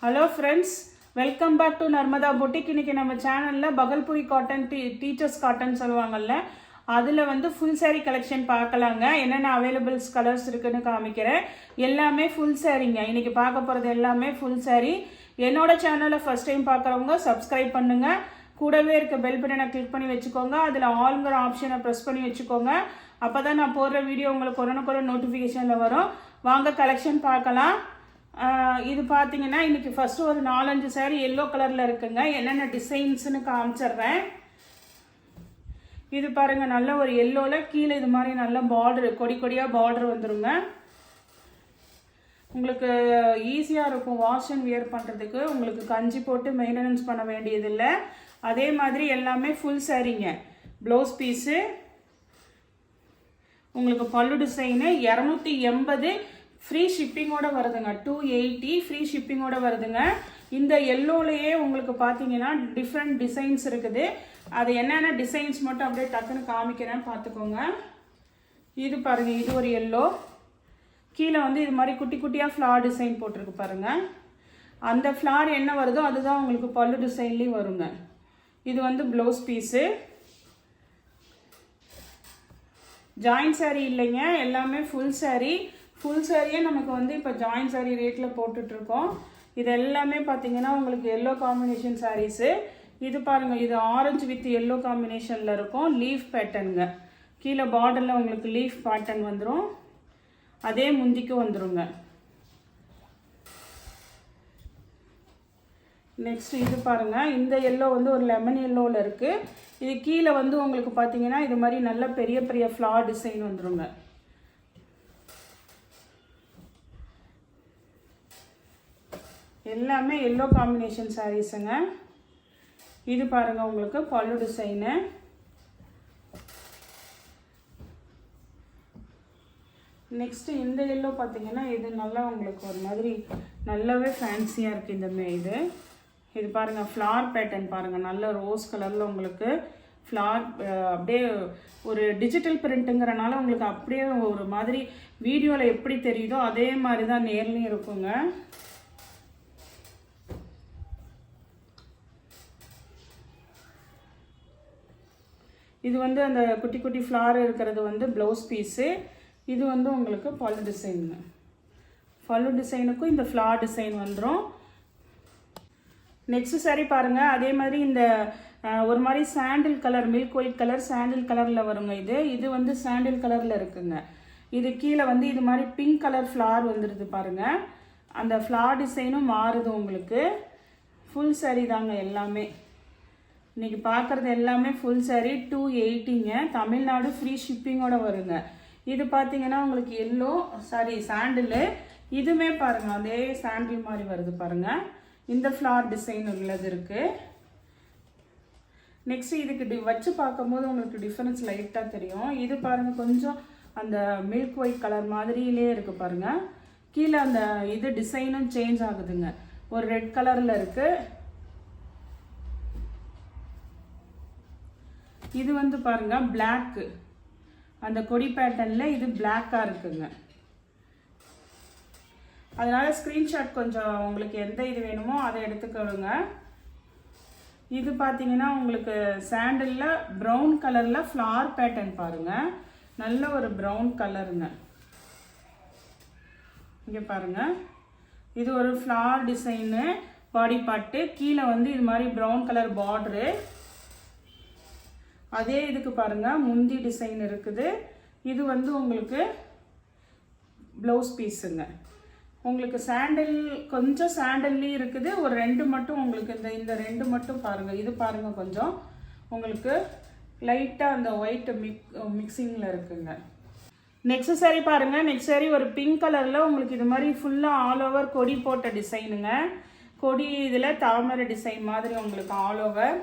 Hello friends, welcome back to Narmada boutique. இன்றைக்கி நம்ம சேனலில் பகல்புரி காட்டன் டீச்சர்ஸ் காட்டன் சொல்லுவாங்கள்ல, அதில் வந்து ஃபுல் சாரீ கலெக்ஷன் பார்க்கலாங்க. என்னென்ன அவைலபிள்ஸ் கலர்ஸ் இருக்குதுன்னு காமிக்கிறேன். எல்லாமே ஃபுல் சாரீங்க. இன்றைக்கி பார்க்க போகிறது எல்லாமே ஃபுல் சாரீ. என்னோட சேனலை ஃபஸ்ட் டைம் பார்க்குறவங்க சப்ஸ்கிரைப் பண்ணுங்கள். கூடவே இருக்க பெல் பட்டனை கிளிக் பண்ணி வச்சுக்கோங்க. அதில் ஆளுங்கிற ஆப்ஷனை ப்ரெஸ் பண்ணி வச்சுக்கோங்க. அப்போ தான் நான் போடுற வீடியோ உங்களுக்கு உடனுக்குடன் நோட்டிஃபிகேஷனில் வரும். வாங்க கலெக்ஷன் பார்க்கலாம். இது பார்த்தீங்கன்னா இன்றைக்கி ஃபஸ்ட்டு ஒரு 4-5 சாரீ எல்லோ கலரில் இருக்குங்க. என்னென்ன டிசைன்ஸுன்னு காமிச்சிட்றேன். இது பாருங்கள், நல்ல ஒரு எல்லோவில் கீழே இது மாதிரி நல்ல பார்டரு, கொடி கொடியாக பார்டர் வந்துடுங்க. உங்களுக்கு ஈஸியாக இருக்கும் வாஷ் அண்ட் வியர் பண்ணுறதுக்கு. உங்களுக்கு கஞ்சி போட்டு மெயின்டெனன்ஸ் பண்ண வேண்டியதில்லை. அதே மாதிரி எல்லாமே ஃபுல் சாரீங்க. ப்ளவுஸ் பீஸு, உங்களுக்கு பல்லு டிசைனு 280 ஃப்ரீ ஷிப்பிங்கோடு வருதுங்க. 280 ஃப்ரீ ஷிப்பிங்கோடு வருதுங்க. இந்த எல்லோலையே உங்களுக்கு பார்த்தீங்கன்னா டிஃப்ரெண்ட் டிசைன்ஸ் இருக்குது. அது என்னென்ன டிசைன்ஸ் மட்டும் அப்படியே டக்குன்னு காமிக்கிறேன், பார்த்துக்கோங்க. இது பாருங்கள், இது ஒரு எல்லோ. கீழே வந்து இது மாதிரி குட்டி குட்டியாக ஃப்ளார் டிசைன் போட்டிருக்கு பாருங்கள். அந்த ஃப்ளார் என்ன வருதோ அதுதான் உங்களுக்கு பல்லு டிசைன்லேயும் வருங்க. இது வந்து ப்ளவுஸ் பீஸு. ஜாயின்ட் சாரீ இல்லைங்க, எல்லாமே ஃபுல் சாரீ. ஃபுல் சாரியே நமக்கு வந்து இப்போ ஜாயின்ட் சாரீ ரேட்டில் போட்டுட்ருக்கோம். இது எல்லாமே பார்த்தீங்கன்னா உங்களுக்கு எல்லோ காம்பினேஷன் சாரீஸு. இது பாருங்கள், இது ஆரஞ்சு வித் எல்லோ காம்பினேஷனில் இருக்கும். லீஃப் பேட்டர்னுங்க. கீழே பார்டரில் உங்களுக்கு லீஃப் பேட்டர்ன் வந்துடும். அதே முந்திக்கும் வந்துடுங்க. நெக்ஸ்ட் இது பாருங்கள், இந்த எல்லோ வந்து ஒரு லெமன் எல்லோவில் இருக்குது. இது கீழே வந்து உங்களுக்கு பார்த்தீங்கன்னா இது மாதிரி நல்ல பெரிய பெரிய ஃப்ளார் டிசைன் வந்துடுங்க. எல்லாமே எல்லோ காம்பினேஷன் சாரீஸுங்க. இது பாருங்கள், உங்களுக்கு பல்லு டிசைனு. நெக்ஸ்ட்டு இந்த எல்லோ பார்த்தீங்கன்னா இது நல்லா உங்களுக்கு ஒரு மாதிரி நல்லாவே ஃபேன்சியாக இருக்குது. இந்த இது பாருங்கள், ஃப்ளார் பேட்டர்ன் பாருங்கள், நல்ல ரோஸ் கலரில் உங்களுக்கு ஃப்ளார் அப்படியே ஒரு டிஜிட்டல் பிரிண்ட்டுங்கிறனால உங்களுக்கு அப்படியே ஒரு மாதிரி வீடியோவில் எப்படி தெரியுதோ அதே மாதிரி தான் நேர்லையும் இருக்குங்க. இது வந்து அந்த குட்டி குட்டி ஃப்ளார் இருக்கிறது வந்து ப்ளவுஸ் பீஸு. இது வந்து உங்களுக்கு பல்லு டிசைனுங்க. பல்லு டிசைனுக்கும் இந்த ஃப்ளார் டிசைன் வந்துடும். நெக்ஸ்ட் சாரீ பாருங்கள், அதே மாதிரி இந்த ஒரு மாதிரி sandal colour, milk white colour sandal கலரில் வருங்க. இது வந்து சாண்டில் கலரில் இருக்குங்க. இது கீழே வந்து இது மாதிரி பிங்க் கலர் ஃப்ளார் வந்துடுது பாருங்கள். அந்த ஃப்ளார் டிசைனும் மாறுது உங்களுக்கு. ஃபுல் சாரீ தாங்க எல்லாமே. இன்றைக்கி பார்க்குறது எல்லாமே ஃபுல் சாரீ. 280ங்க. தமிழ்நாடு ஃப்ரீ ஷிப்பிங்கோடு வருங்க. இது பார்த்தீங்கன்னா உங்களுக்கு எல்லோ சாண்டிலு. இதுவுமே பாருங்கள் அதே சாண்டில் மாதிரி வருது பாருங்கள். இந்த ஃப்ளார் டிசைன் உள்ளது இருக்குது. நெக்ஸ்ட்டு இதுக்கு வச்சு பார்க்கும்போது உங்களுக்கு டிஃப்ரென்ஸ் லைட்டாக தெரியும். இது பாருங்கள், கொஞ்சம் அந்த மில்க் ஒயிட் கலர் மாதிரியிலே இருக்குது பாருங்கள். கீழே அந்த இது டிசைனும் சேஞ்ச் ஆகுதுங்க. ஒரு ரெட் கலரில் இருக்குது. இது வந்து பாருங்கள் பிளாக்கு, அந்த கொடி பேட்டர்னில் இது பிளாக்காக இருக்குங்க. அதனால் ஸ்க்ரீன்ஷாட் கொஞ்சம் உங்களுக்கு எந்த இது வேணுமோ அதை எடுத்துக்கிடுங்க. இது பார்த்தீங்கன்னா உங்களுக்கு சாண்டலில் ப்ரௌன் கலரில் ஃப்ளார் பேட்டர்ன் பாருங்கள். நல்ல ஒரு ப்ரௌன் கலருங்க. இங்கே பாருங்கள், இது ஒரு ஃப்ளார் டிசைனு பாடி பார்ட்டு. கீழே வந்து இது மாதிரி ப்ரௌன் கலர் பார்டரு. அதே இதுக்கு பாருங்கள் முந்தி டிசைன் இருக்குது. இது வந்து உங்களுக்கு ப்ளவுஸ் பீஸுங்க. உங்களுக்கு சாண்டில் கொஞ்சம் சாண்டல்லையும் இருக்குது. ஒரு 2 மட்டும் உங்களுக்கு இந்த 2 மட்டும் பாருங்கள். இது பாருங்கள், கொஞ்சம் உங்களுக்கு லைட்டாக அந்த ஒயிட் மிக்சிங்கில் இருக்குங்க. நெக்ஸ்ட் சாரீ பாருங்கள். நெக்ஸ்ட் சாரீ ஒரு பிங்க் கலரில் உங்களுக்கு இது மாதிரி ஃபுல்லாக ஆல் ஓவர் கொடி போட்ட டிசைனுங்க. கொடி இதில் தாமரை டிசைன் மாதிரி உங்களுக்கு ஆல் ஓவர்.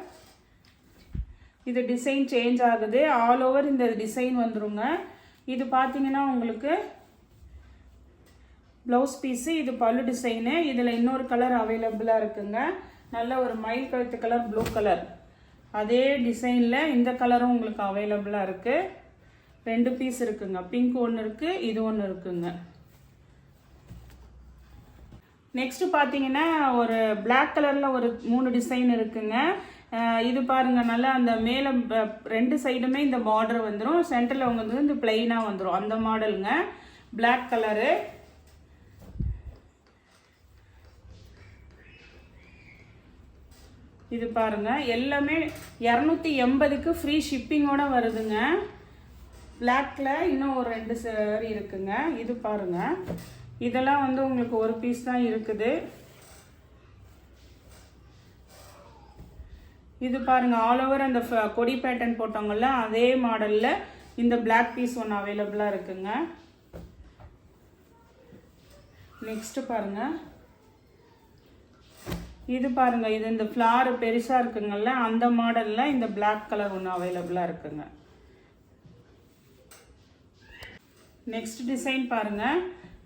இது டிசைன் சேஞ்ச் ஆகுது. ஆல் ஓவர் இந்த டிசைன் வந்துருங்க. இது பார்த்தீங்கன்னா உங்களுக்கு ப்ளவுஸ் பீஸு. இது பல்லு டிசைனு. இதில் இன்னொரு கலர் அவைலபிளாக இருக்குங்க. நல்ல ஒரு மயில் கழுத்து கலர், ப்ளூ கலர். அதே டிசைனில் இந்த கலரும் உங்களுக்கு அவைலபிளாக இருக்குது. 2 பீஸ் இருக்குங்க. பிங்க் ஒன்று இருக்குது, இது ஒன்று இருக்குங்க. நெக்ஸ்ட் பார்த்தீங்கன்னா ஒரு பிளாக் கலரில் ஒரு 3 டிசைன் இருக்குங்க. இது பாருங்க, நல்லா அந்த மேலே 2 சைடுமே இந்த பார்டர் வந்துடும், சென்டரில் வந்து இந்த பிளெயினாக வந்துடும், அந்த மாடலுங்க. Black colour. இது பாருங்க, எல்லாமே 280க்கு ஃப்ரீ ஷிப்பிங்கோட வருதுங்க. பிளாக்ல இன்னும் ஒரு 2 சாரி இருக்குங்க. இது பாருங்க, இதெல்லாம் வந்து உங்களுக்கு ஒரு பீஸ் தான் இருக்குது. இது பாருங்க, ஆல் ஓவர் அந்த கொடி பேட்டர்ன் போட்டவங்கல்ல அதே மாடல்ல இந்த பிளாக் பீஸ் ஒன்று அவைலபிளா இருக்குங்க. நெக்ஸ்ட் பாருங்க, இது பாருங்க, இது இந்த ஃப்ளார் பெருசா இருக்குங்கல்ல அந்த மாடல்ல இந்த பிளாக் கலர் ஒன்று அவைலபிளா இருக்குங்க. நெக்ஸ்ட் டிசைன் பாருங்க.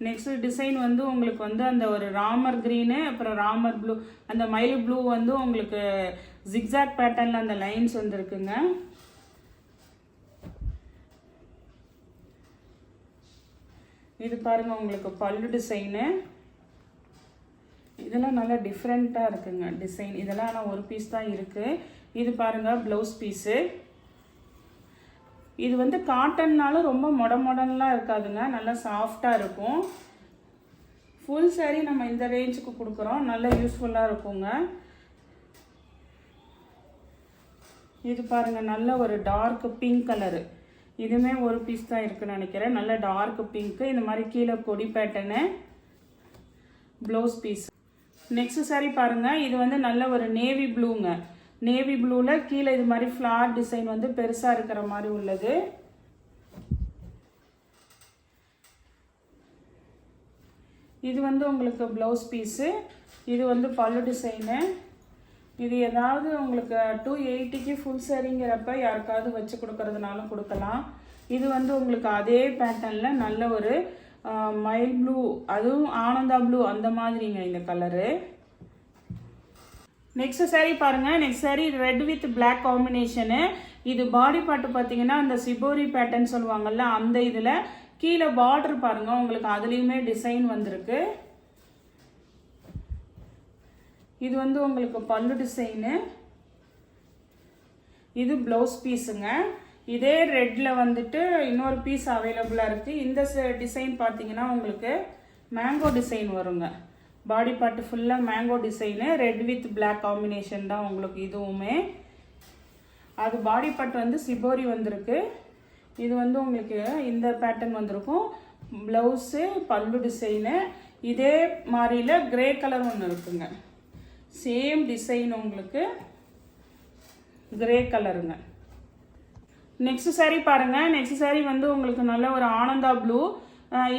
நெக்ஸ்ட் டிசைன் வந்து உங்களுக்கு வந்து அந்த ஒரு ராமர் கிரீனு, அப்புறம் ராமர் ப்ளூ, அந்த மயில் ப்ளூ வந்து உங்களுக்கு ஜிக்ஸாக் பேட்டர்ன்ல அந்த லைன்ஸ் வந்துருக்குங்க. இது பாருங்க, உங்களுக்கு பல்லு டிசைனு. இதெல்லாம் நல்லா டிஃப்ரெண்ட்டாக இருக்குங்க டிசைன். இதெல்லாம் ஆனால் ஒரு பீஸ் தான் இருக்குது. இது பாருங்கள் ப்ளவுஸ் பீஸு. இது வந்து காட்டன்னாலும் ரொம்ப மொடன்லாம் இருக்காதுங்க, நல்லா சாஃப்டாக இருக்கும். ஃபுல் சாரீ நம்ம இந்த ரேஞ்சுக்கு கொடுக்குறோம், நல்லா யூஸ்ஃபுல்லாக இருக்குங்க. இது பாருங்கள், நல்ல ஒரு டார்க் பிங்க் கலரு. இதுவுமே ஒரு பீஸ் தான் இருக்குன்னு நினைக்கிறேன். நல்ல டார்க் பிங்க்கு, இந்த மாதிரி கீழே கொடி pattern, blouse piece. Next sari பாருங்க, இது வந்து நல்ல ஒரு நேவி ப்ளூங்க. நேவி ப்ளூல கீழே இது மாதிரி ஃப்ளார் டிசைன் வந்து பெருசா இருக்கிற மாதிரி உள்ளது. இது வந்து உங்களுக்கு ப்ளவுஸ் பீஸு. இது வந்து பல்லு டிசைனு. இது ஏதாவது உங்களுக்கு 280க்கு ஃபுல் சாரிங்கிறப்ப யாருக்காவது வச்சு கொடுக்கறதுனாலும் கொடுக்கலாம். இது வந்து உங்களுக்கு அதே பேட்டர்னில் நல்ல ஒரு மயில் ப்ளூ, அதுவும் ஆனந்தா ப்ளூ அந்த மாதிரிங்க இந்த கலரு. நெக்ஸ்ட் சாரீ பாருங்க. Next sari red with black combination. இது பாடி பார்ட் பார்த்தீங்கன்னா அந்த சிபோரி பேட்டர்ன் சொல்லுவாங்கல்ல அந்த இதில் கீழே பார்டர் பாருங்க, உங்களுக்கு அதுலேயுமே டிசைன் வந்திருக்கு. இது வந்து உங்களுக்கு பல்லு டிசைனு. இது ப்ளவுஸ் பீஸுங்க. இதே ரெட்ல வந்துட்டு இன்னொரு பீஸ் அவைலபிளா இருக்கு. இந்த டிசைன் பார்த்தீங்கன்னா உங்களுக்கு மேங்கோ டிசைன் வருங்க. பாடி பார்ட் ஃபுல்லா mango design, red with black combination தான் உங்களுக்கு இதுவுமே. அது பாடி பார்ட் வந்து சிபோரி வந்திருக்கு. இது வந்து உங்களுக்கு இந்த பேட்டர்ன் வந்திருக்கும். ப்ளவுஸு பல்லு டிசைனு. இதே மாதிரில கிரே கலர் ஒன்று இருக்குங்க. சேம் டிசைன் உங்களுக்கு கிரே கலருங்க. நெக்ஸ்ட் சாரீ பாருங்க. நெக்ஸ்ட் சாரீ வந்து உங்களுக்கு நல்ல ஒரு ஆனந்தா ப்ளூ.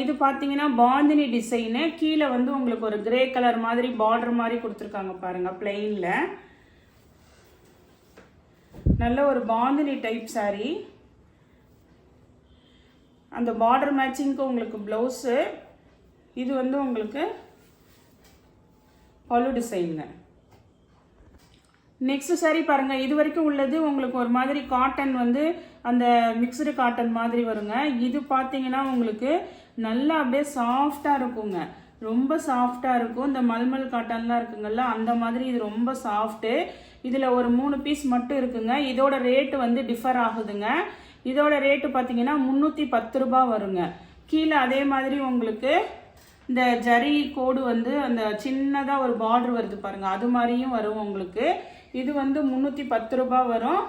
இது பார்த்தீங்கன்னா பாந்தினி டிசைனு. கீழே வந்து உங்களுக்கு ஒரு கிரே கலர் மாதிரி பார்டர் மாதிரி கொடுத்துருக்காங்க பாருங்க பிளெயின்ல. நல்ல ஒரு பாந்தினி டைப் சாரீ. அந்த பார்டர் மேட்சிங்க்கு உங்களுக்கு ப்ளவுஸு. இது வந்து உங்களுக்கு பல்லு டிசைனுங்க. நெக்ஸ்ட் சாரீ பாருங்க. இது வரைக்கும் உள்ளது உங்களுக்கு ஒரு மாதிரி காட்டன் வந்து அந்த மிக்சடு காட்டன் மாதிரி வருங்க. இது பார்த்தீங்கன்னா உங்களுக்கு நல்லா அப்படியே சாஃப்டா இருக்குங்க, ரொம்ப சாஃப்டா இருக்கும். இந்த மல்மல் காட்டன்லாம் இருக்குங்கல்ல அந்த மாதிரி இது ரொம்ப சாஃப்ட்டு. இதில் ஒரு 3 பீஸ் மட்டும் இருக்குங்க. இதோட ரேட்டு வந்து டிஃபர் ஆகுதுங்க. இதோட ரேட்டு பார்த்தீங்கன்னா 310 ரூபாய் வருங்க. கீழே அதே மாதிரி உங்களுக்கு இந்த ஜரி கோடு வந்து அந்த சின்னதாக ஒரு பார்டர் வருது பாருங்க, அது மாதிரியும் வரும் உங்களுக்கு. இது வந்து 310 ரூபாய் வரும்.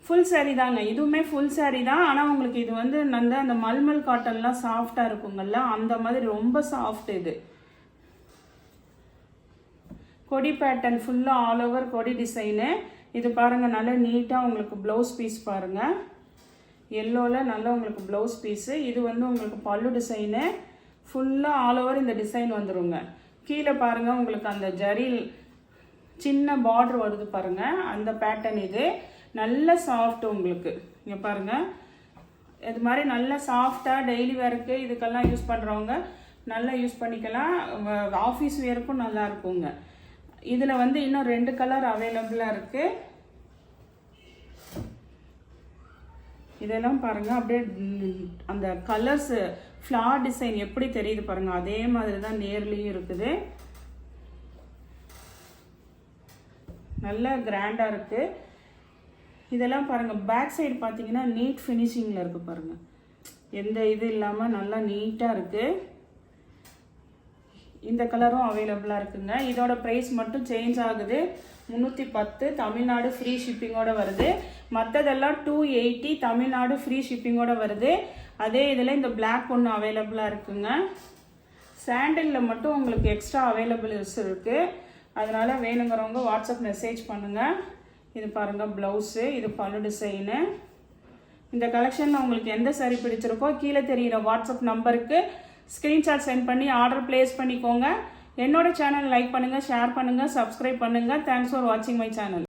ஃபுல் சாரீ தாங்க, இதுவுமே ஃபுல் சாரீ தான். ஆனால் உங்களுக்கு இது வந்து நல்ல அந்த மல்மல் காட்டன்லாம் சாஃப்டாக இருக்குங்கல்ல அந்த மாதிரி ரொம்ப சாஃப்ட். இது கொடி பேட்டர்ன் ஃபுல்லாக ஆல் ஓவர் கொடி டிசைனு. இது பாருங்கள் நல்ல நீட்டாக உங்களுக்கு ப்ளவுஸ் பீஸ் பாருங்கள், எல்லோவில் நல்ல உங்களுக்கு ப்ளவுஸ் பீஸு. இது வந்து உங்களுக்கு பல்லு டிசைனு. ஃபுல்லாக ஆல் ஓவர் இந்த டிசைன் வந்துடுங்க. கீழே பாருங்கள் உங்களுக்கு அந்த ஜரி சின்ன பார்டர் வருது பாருங்கள், அந்த பேட்டர்ன். இது நல்ல சாஃப்ட் உங்களுக்கு. இங்கே பாருங்கள், இது மாதிரி நல்ல சாஃப்டாக டெய்லி வேருக்கு இதுக்கெல்லாம் யூஸ் பண்ணுறவங்க நல்லா யூஸ் பண்ணிக்கலாம். ஆஃபீஸ் வேருக்கும் நல்லா இருக்குங்க. இதில் வந்து இன்னும் 2 கலர் அவைலபிளாக இருக்குது. இதெல்லாம் பாருங்கள் அப்படியே அந்த கலர்ஸ் ஃப்ளார் டிசைன் எப்படி தெரியுது பாருங்கள், அதே மாதிரி தான் நேர்லேயும் இருக்குது. நல்லா கிராண்டாக இருக்குது. இதெல்லாம் பாருங்கள், பேக் சைடு பார்த்தீங்கன்னா நீட் ஃபினிஷிங்கில் இருக்குது பாருங்கள், எந்த இது இல்லாமல் நல்லா நீட்டாக இருக்குது. இந்த கலரும் அவைலபிளாக இருக்குங்க. இதோட ப்ரைஸ் மட்டும் சேஞ்ச் ஆகுது, 310 தமிழ்நாடு ஃப்ரீ ஷிப்பிங்கோட வருது. மற்றதெல்லாம் 280 தமிழ்நாடு ஃப்ரீ ஷிப்பிங்கோட வருது. அதே இதில் இந்த பிளாக் ஒன்று அவைலபிளாக இருக்குங்க. சாண்டலில் மட்டும் உங்களுக்கு எக்ஸ்ட்ரா அவைலபிள்ஸ் இருக்குது. அதனால் வேணுங்கிறவங்க வாட்ஸ்அப் மெசேஜ் பண்ணுங்கள். இது பாருங்கள் ப்ளவுஸு, இது பல்லு டிசைனு. இந்த கலெக்ஷனில் உங்களுக்கு எந்த சாரீ பிடிச்சிருக்கோ கீழே தெரிகிற வாட்ஸ்அப் நம்பருக்கு ஸ்க்ரீன்ஷாட் சென்ட் பண்ணி ஆர்டர் ப்ளேஸ் பண்ணிக்கோங்க. என்னோட சேனல் லைக் பண்ணுங்கள், ஷேர் பண்ணுங்கள், சப்ஸ்கிரைப் பண்ணுங்கள். தேங்க்ஸ் ஃபார் வாட்சிங் மை சேனல்.